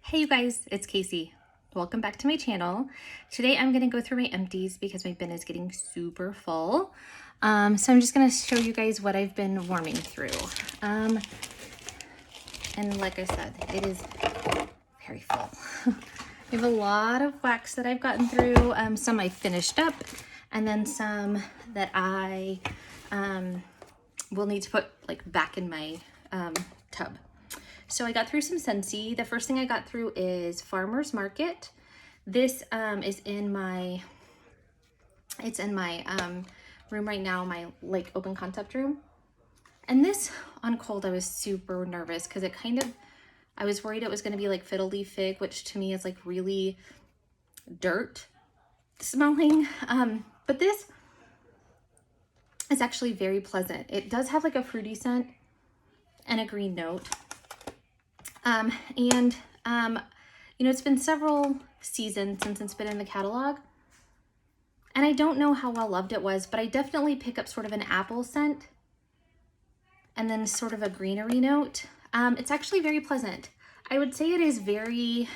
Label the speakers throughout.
Speaker 1: Hey you guys, it's Casey. Welcome back to my channel. Today I'm going to go through my empties because my bin is getting super full. So I'm just going to show you guys what I've been warming through. And like I said, it is very full. I have a lot of wax that I've gotten through. Some I finished up and then some that I will need to put like back in my tub. So I got through some Scentsy. The first thing I got through is Farmer's Market. This is in my, room right now, my like open concept room. And this on cold, I was super nervous because I was worried it was going to be like fiddle leaf fig, which to me is like really dirt smelling. But this is actually very pleasant. It does have like a fruity scent and a green note. You know, it's been several seasons since it's been in the catalog, and I don't know how well loved it was, but I definitely pick up sort of an apple scent and then sort of a greenery note. It's actually very pleasant. I would say it is very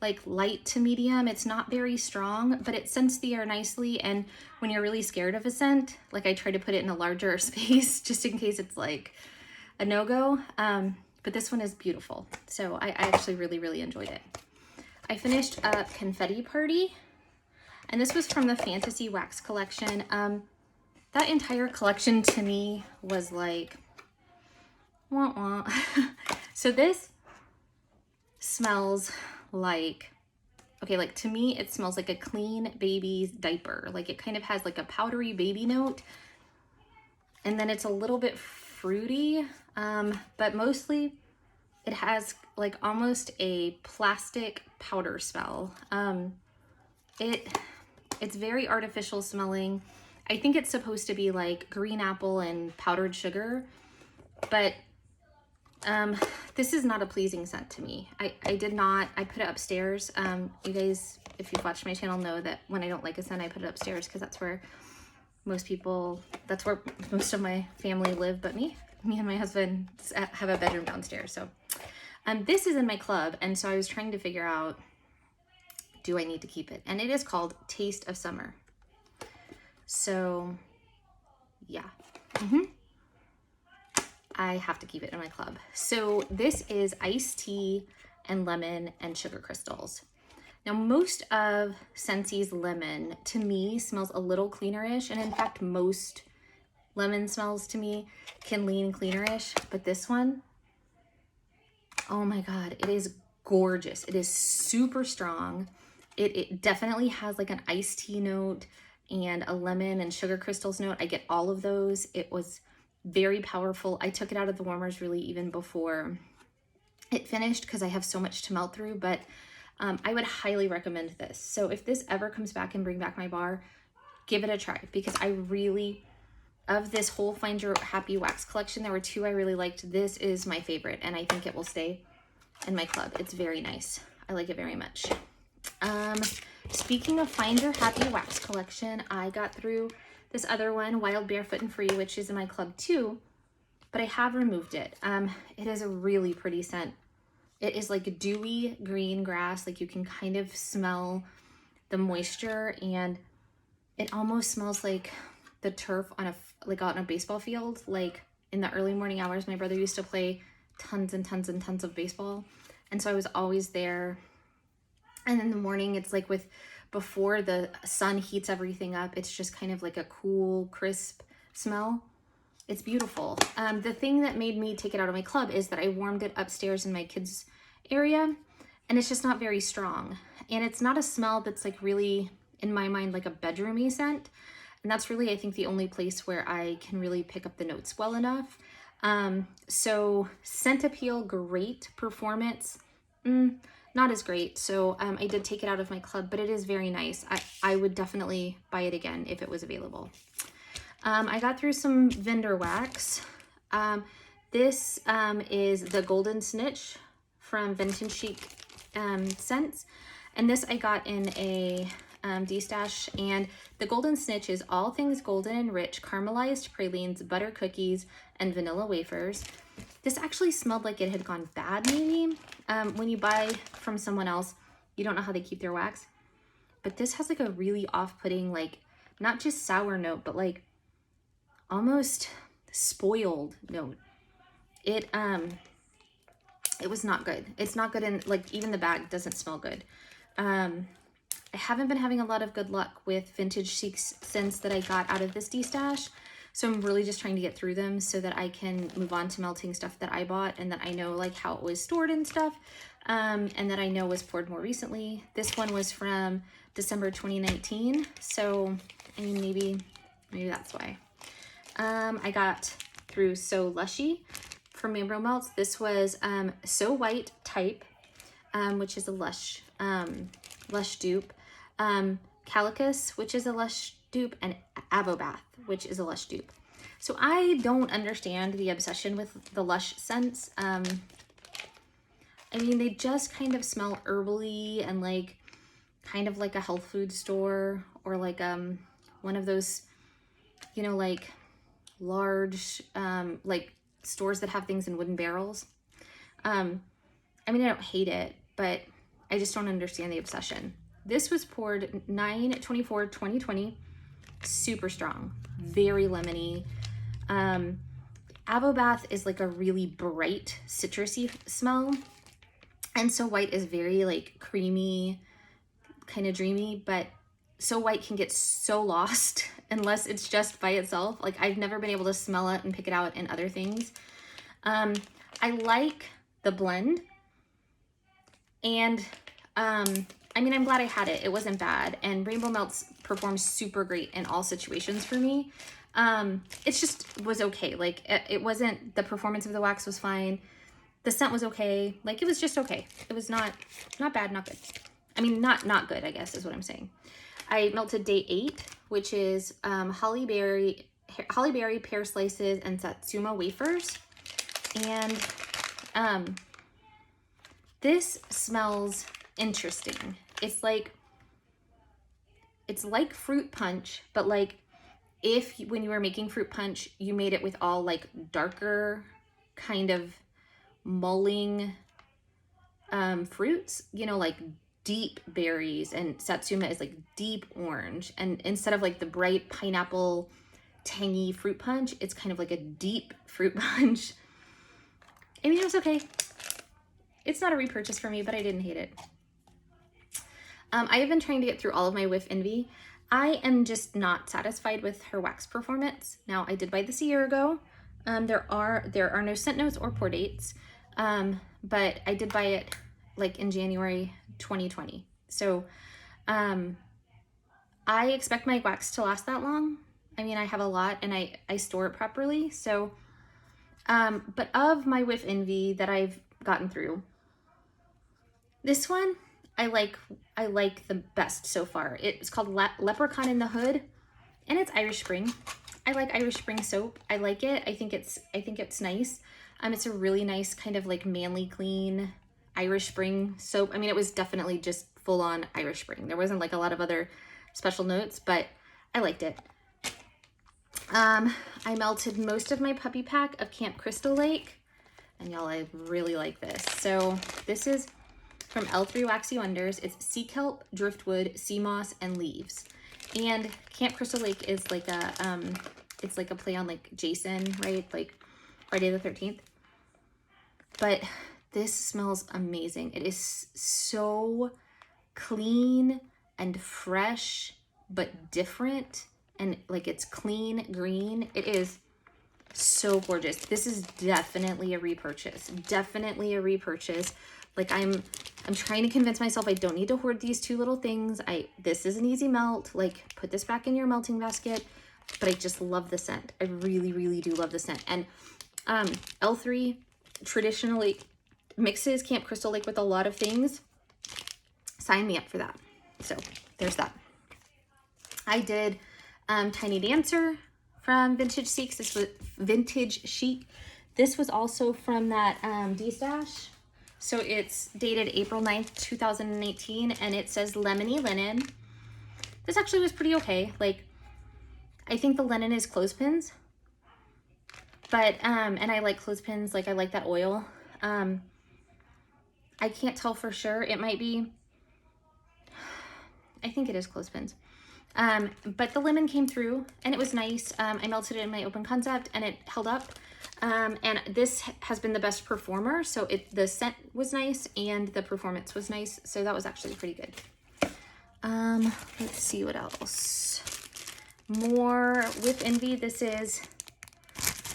Speaker 1: like light to medium. It's not very strong, but it scents the air nicely. And when you're really scared of a scent, like I try to put it in a larger space just in case it's like a no-go. But this one is beautiful. So I actually really enjoyed it. I finished up Confetti Party, and this was from the Fantasy Wax collection. That entire collection to me was like, wah wah. So this smells like, okay, like to me, it smells like a clean baby's diaper. Like it kind of has like a powdery baby note, and then it's a little bit fruity, but mostly it has like almost a plastic powder smell. It's very artificial smelling. I think it's supposed to be like green apple and powdered sugar, but this is not a pleasing scent to me. I put it upstairs. You guys, if you've watched my channel, know that when I don't like a scent, I put it upstairs because that's where most of my family live, but me and my husband have a bedroom downstairs. So this is in my club, and so I was trying to figure out, do I need to keep it? And it is called Taste of Summer. So yeah, I have to keep it in my club. So this is iced tea and lemon and sugar crystals. Now, most of Scentsy's lemon to me smells a little cleanerish, and in fact, most lemon smells to me can lean cleanerish, but this one, oh my God, it is gorgeous. It is super strong. It definitely has like an iced tea note and a lemon and sugar crystals note. I get all of those. It was very powerful. I took it out of the warmers really even before it finished because I have so much to melt through, but I would highly recommend this. So if this ever comes back and bring back my bar, give it a try, because I really, of this whole Find Your Happy Wax collection, there were two I really liked. This is my favorite, and I think it will stay in my club. It's very nice. I like it very much. Speaking of Find Your Happy Wax collection, I got through this other one, Wild Barefoot and Free, which is in my club too, but I have removed it. It is a really pretty scent. It is like dewy green grass. Like you can kind of smell the moisture, and it almost smells like the turf on out in a baseball field. Like in the early morning hours, my brother used to play tons and tons and tons of baseball, and so I was always there. And in the morning, it's like before the sun heats everything up, it's just kind of like a cool, crisp smell. It's beautiful. The thing that made me take it out of my club is that I warmed it upstairs in my kids' area, and it's just not very strong. And it's not a smell that's like really, in my mind, like a bedroomy scent. And that's really, I think, the only place where I can really pick up the notes well enough. So scent appeal, great. Performance, not as great. So I did take it out of my club, but it is very nice. I would definitely buy it again if it was available. I got through some vendor wax. This is the Golden Snitch from Vintage Chic Scents. And this I got in a D-stash. And the Golden Snitch is all things golden and rich, caramelized pralines, butter cookies, and vanilla wafers. This actually smelled like it had gone bad maybe. When you buy from someone else, you don't know how they keep their wax. But this has like a really off-putting, like not just sour note, but like almost spoiled note. It was not good. It's not good, and like even the bag doesn't smell good. I haven't been having a lot of good luck with vintage chics scents that I got out of this destash. So I'm really just trying to get through them so that I can move on to melting stuff that I bought and that I know like how it was stored and stuff. And that I know was poured more recently. This one was from December 2019. So, I mean, maybe that's why. I got through So Lushy from Rainbow Melts. This was So White Type, which is a Lush dupe. Cactus, which is a Lush dupe, and Abobath, which is a Lush dupe. So I don't understand the obsession with the Lush scents. I mean, they just kind of smell herbally and like kind of like a health food store, or like one of those, you know, like large like stores that have things in wooden barrels. I mean, I don't hate it, but I just don't understand the obsession. This was poured 9/24/2020. Super strong, very lemony. Abobath is like a really bright citrusy smell, and So White is very like creamy, kind of dreamy, but So White can get so lost unless it's just by itself. Like I've never been able to smell it and pick it out in other things. I like the blend, and I mean, I'm glad I had it. It wasn't bad, and Rainbow Melts performs super great in all situations for me. It just was okay. Like it wasn't, the performance of the wax was fine. The scent was okay. Like it was just okay. It was not bad, not good. I mean, not good, I guess is what I'm saying. I melted day 8, which is holly berry, pear slices, and satsuma wafers. And this smells interesting. It's like fruit punch, but like if when you were making fruit punch, you made it with all like darker kind of mulling fruits, you know, like deep berries, and satsuma is like deep orange, and instead of like the bright pineapple tangy fruit punch, it's kind of like a deep fruit punch. I mean, it was okay. It's not a repurchase for me, but I didn't hate it. I have been trying to get through all of my Whiff Envy. I am just not satisfied with her wax performance. Now, I did buy this a year ago. There are no scent notes or pour dates, but I did buy it like in January 2020. So I expect my wax to last that long. I mean, I have a lot and I store it properly. So, but of my Whiff Envy that I've gotten through, this one I like the best so far. It's called Leprechaun in the Hood, and it's Irish Spring. I like Irish Spring soap. I like it. I think it's nice. It's a really nice kind of like manly clean Irish Spring soap. I mean, it was definitely just full on Irish Spring. There wasn't like a lot of other special notes, but I liked it. I melted most of my puppy pack of Camp Crystal Lake, and y'all, I really like this. So this is from L3 Waxy Wonders. It's sea kelp, driftwood, sea moss, and leaves. And Camp Crystal Lake is like a it's like a play on like Jason, right? Like Friday the 13th. But this smells amazing. It is so clean and fresh, but different, and like it's clean green. It is so gorgeous. This is definitely a repurchase. Definitely a repurchase. Like I'm trying to convince myself I don't need to hoard these two little things. This is an easy melt. Like put this back in your melting basket. But I just love the scent. I really, really do love the scent. And L3 traditionally mixes Camp Crystal Lake with a lot of things. Sign me up for that. So there's that. I did Tiny Dancer from Vintage Chic. This was Vintage Chic. This was also from that D-Stash. So it's dated April 9th, 2018, and it says lemony linen. This actually was pretty okay. Like, I think the linen is clothespins. But, and I like clothespins, like I like that oil. I can't tell for sure. It might be, I think it is clothespins. But the lemon came through and it was nice. I melted it in my open concept and it held up. And this has been the best performer. So the scent was nice and the performance was nice. So that was actually pretty good. Let's see what else. More with Envy. This is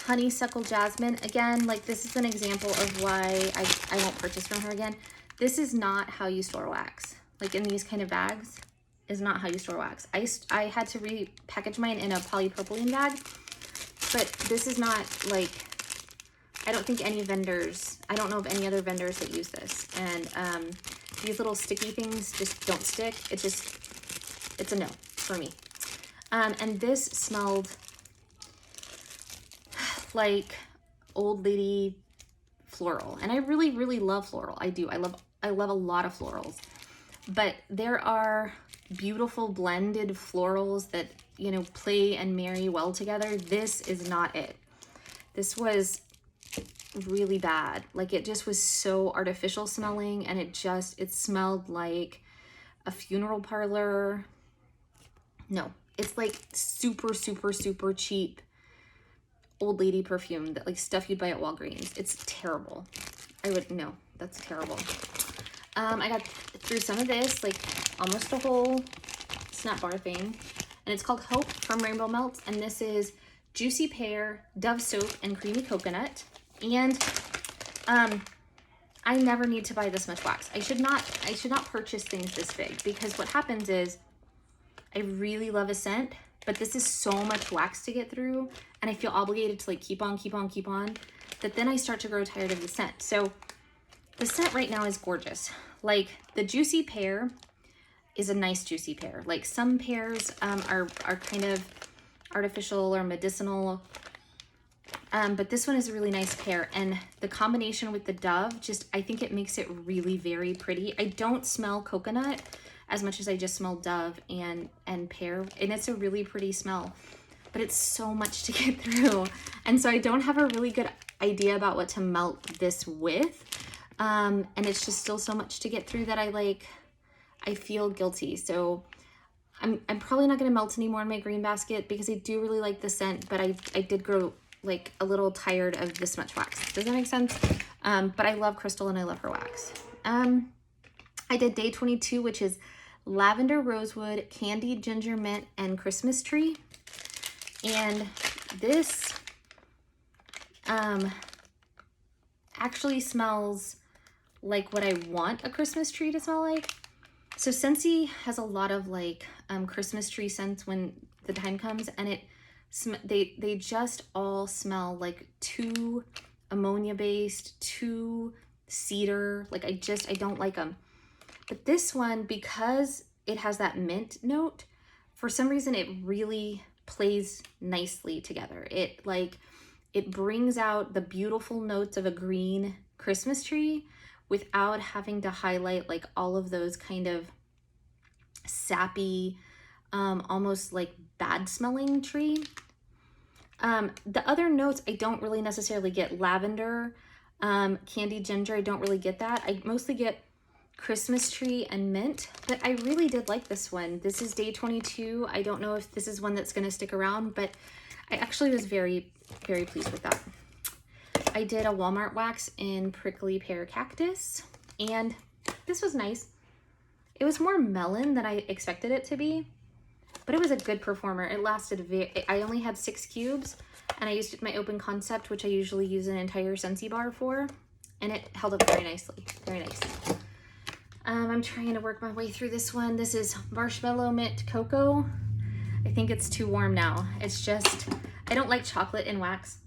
Speaker 1: Honeysuckle Jasmine. Again, like this is an example of why I won't purchase from her again. This is not how you store wax. Like in these kind of bags is not how you store wax. I had to repackage mine in a polypropylene bag, but this is not like, I don't think any vendors, I don't know of any other vendors that use this. And these little sticky things just don't stick. It's a no for me. And this smelled like old lady floral. And I really, really love floral. I do. I love a lot of florals. But there are beautiful blended florals that, you know, play and marry well together. This is not it. This was really bad. Like it just was so artificial smelling, and it smelled like a funeral parlor. No, it's like super, super, super cheap old lady perfume, that like stuff you'd buy at Walgreens. It's terrible. No, that's terrible. I got through some of this, like almost a whole snap bar thing, and it's called Hope from Rainbow Melts, and this is Juicy Pear, Dove Soap, and Creamy Coconut. And I never need to buy this much wax. I should not purchase things this big, because what happens is I really love a scent, but this is so much wax to get through, and I feel obligated to like keep on, that then I start to grow tired of the scent. So the scent right now is gorgeous. Like the Juicy Pear is a nice juicy pear. Like some pears are kind of artificial or medicinal, but this one is a really nice pear, and the combination with the Dove, I think it makes it really very pretty. I don't smell coconut as much as I just smell Dove and pear, and it's a really pretty smell, but it's so much to get through, and so I don't have a really good idea about what to melt this with, and it's just still so much to get through that I feel guilty. So I'm probably not gonna melt anymore in my green basket, because I do really like the scent, but I did grow like a little tired of this much wax. Does that make sense? But I love Crystal and I love her wax. I did day 22, which is lavender rosewood, candied ginger mint, and Christmas tree. And this actually smells like what I want a Christmas tree to smell like. So Scentsy has a lot of like Christmas tree scents when the time comes, and they just all smell like too ammonia based, too cedar. Like I don't like them. But this one, because it has that mint note, for some reason it really plays nicely together. It brings out the beautiful notes of a green Christmas tree without having to highlight like all of those kind of sappy, almost like bad smelling tree. The other notes I don't really necessarily get. Lavender, candied ginger, I don't really get that. I mostly get Christmas tree and mint, but I really did like this one. This is day 22. I don't know if this is one that's going to stick around, but I actually was very, very pleased with that. I did a Walmart wax in Prickly Pear Cactus, and this was nice. It was more melon than I expected it to be, but it was a good performer. It lasted I only had 6 cubes, and I used my open concept, which I usually use an entire Scentsy bar for, and it held up very nicely. Very nice. I'm trying to work my way through this one. This is Marshmallow Mint Cocoa. I think it's too warm now. It's just, I don't like chocolate in wax.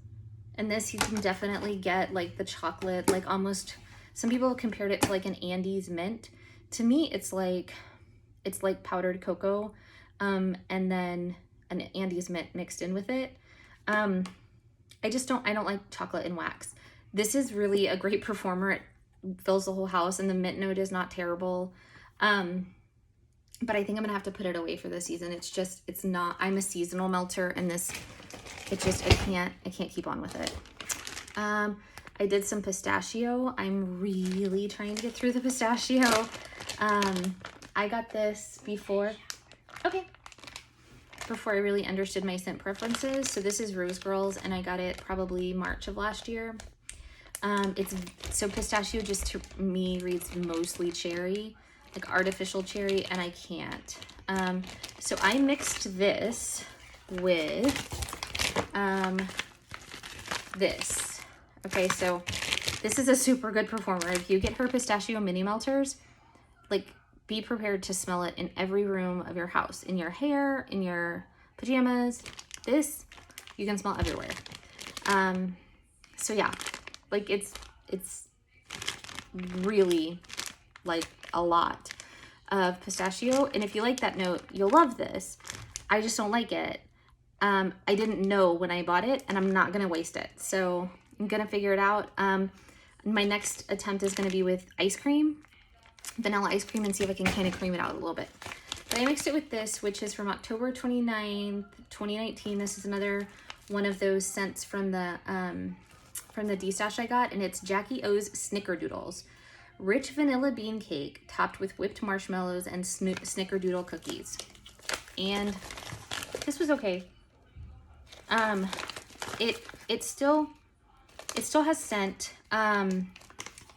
Speaker 1: And this, you can definitely get like the chocolate, like almost, some people have compared it to like an Andes mint. To me, it's like powdered cocoa, and then an Andes mint mixed in with it. I don't like chocolate in wax. This is really a great performer. It fills the whole house, and the mint note is not terrible. But I think I'm gonna have to put it away for this season. It's not, I'm a seasonal melter, and this it just, I can't keep on with it. I did some pistachio. I'm really trying to get through the pistachio. I got this before I really understood my scent preferences. So this is Rose Girls, and I got it probably March of last year. So pistachio just to me reads mostly cherry, like artificial cherry, and I can't. So I mixed this with this. Okay, so this is a super good performer. If you get her pistachio mini melters, like, be prepared to smell it in every room of your house, in your hair, in your pajamas. This you can smell everywhere. So yeah, like it's really like a lot of pistachio, and if you like that note, you'll love this. I just don't like it. I didn't know when I bought it, and I'm not gonna waste it, so I'm gonna figure it out. My next attempt is gonna be with ice cream, vanilla ice cream, and see if I can kind of cream it out a little bit. But I mixed it with this, which is from October 29th, 2019. This is another one of those scents from the D-Stash I got, and it's Jackie O's Snickerdoodles. Rich vanilla bean cake topped with whipped marshmallows and snickerdoodle cookies. And this was okay. It still has scent, and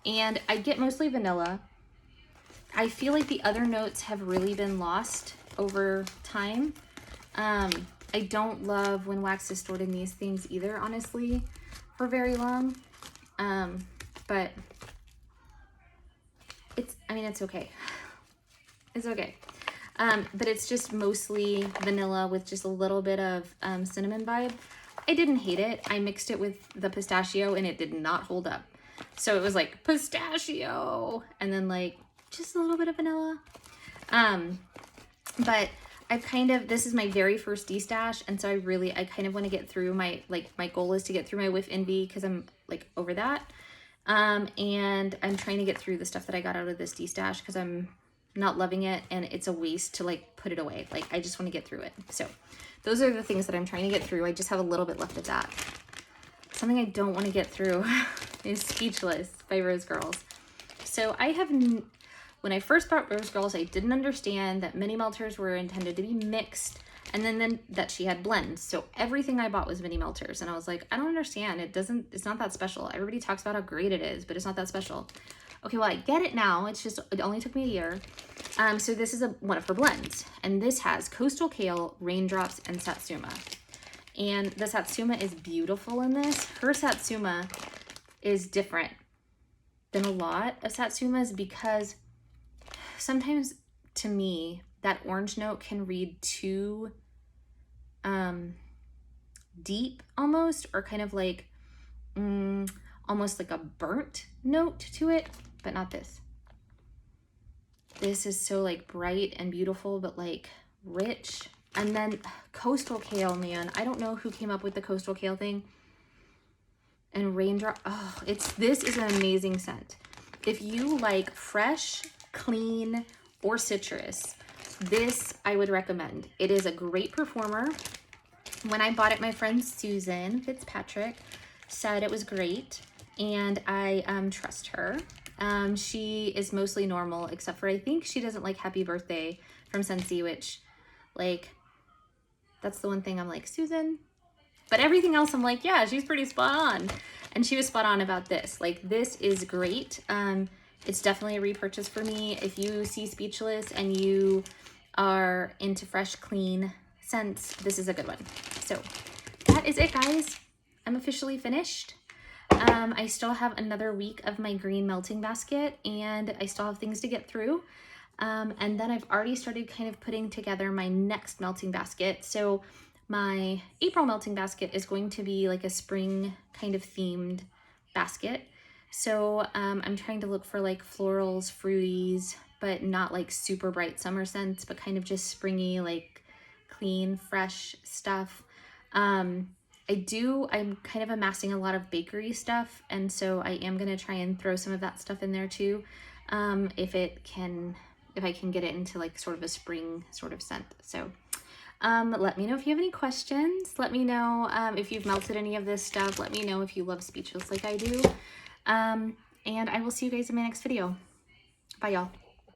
Speaker 1: I get mostly vanilla. I feel like the other notes have really been lost over time. I don't love when wax is stored in these things either, honestly, for very long. But it's okay. It's okay. But it's just mostly vanilla with just a little bit of cinnamon vibe. I didn't hate it. I mixed it with the pistachio and it did not hold up. So it was like pistachio and then like just a little bit of vanilla. But this is my very first D-Stash, and so I kind of want to get through my goal is to get through my Whiff Envy because I'm like over that. And I'm trying to get through the stuff that I got out of this D-Stash because I'm not loving it and it's a waste to like put it away. Like, I just want to get through it. So those are the things that I'm trying to get through. I just have a little bit left of that. Something I don't want to get through is Speechless by Rose Girls. So when I first bought Rose Girls, I didn't understand that mini melters were intended to be mixed, and then that she had blends. So everything I bought was mini melters, and I was like, I don't understand. It's not that special. Everybody talks about how great it is, but it's not that special. Okay, well, I get it now. It only took me a year. So this is one of her blends, and this has Coastal Kale, Raindrops, and Satsuma. And the Satsuma is beautiful in this. Her Satsuma is different than a lot of Satsumas because sometimes, to me, that orange note can read too deep almost, or kind of like almost like a burnt note to it, but not this. This is so like bright and beautiful, but like rich. And then Coastal Kale, man, I don't know who came up with the Coastal Kale thing. And Raindrop, this is an amazing scent. If you like fresh, clean, or citrus, this I would recommend. It is a great performer. When I bought it, my friend Susan Fitzpatrick said it was great, and I trust her. She is mostly normal, except for I think she doesn't like Happy Birthday from Scentsy, which, like, that's the one thing I'm like, Susan. But everything else I'm like, yeah, she's pretty spot on. And she was spot on about this. Like, this is great. It's definitely a repurchase for me. If you see Speechless and you are into fresh, clean scents, this is a good one. So that is it, guys. I'm officially finished. I still have another week of my green melting basket, and I still have things to get through. And then I've already started kind of putting together my next melting basket. So my April melting basket is going to be like a spring kind of themed basket. So I'm trying to look for like florals, fruities, but not like super bright summer scents, but kind of just springy, like clean, fresh stuff. I'm kind of amassing a lot of bakery stuff, and so I am going to try and throw some of that stuff in there too, if I can get it into like sort of a spring sort of scent. So Let me know if you have any questions. Let me know if you've melted any of this stuff. Let me know if you love Speechless like I do. And I will see you guys in my next video. Bye, y'all.